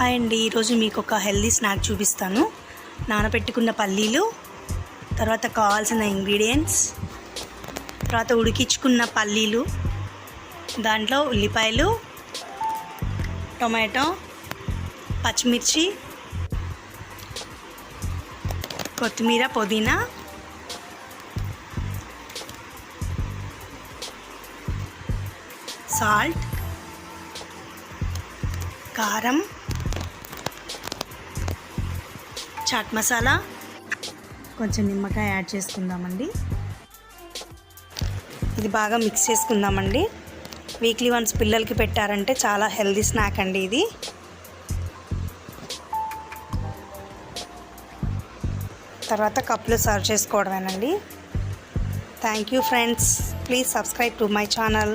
Hi అండి, ఈరోజు మీకు ఒక హెల్దీ స్నాక్ చూపిస్తాను. నానబెట్టుకున్న పల్లీలు, తర్వాత కావాల్సిన ఇంగ్రీడియంట్స్, తర్వాత ఉడికించుకున్న పల్లీలు, దాంట్లో ఉల్లిపాయలు, టొమాటో, పచ్చిమిర్చి, కొత్తిమీర, పుదీనా, సాల్ట్, కారం, చాట్ మసాలా, కొంచెం నిమ్మకాయ యాడ్ చేసుకుందామండి. ఇది బాగా మిక్స్ చేసుకుందామండి. వీక్లీ వన్స్ పిల్లలకి పెట్టారంటే చాలా హెల్దీ స్నాక్ అండి ఇది. తర్వాత కప్లో సర్వ్ చేసుకోవడమేనండి. Thank you friends. Please subscribe to my channel.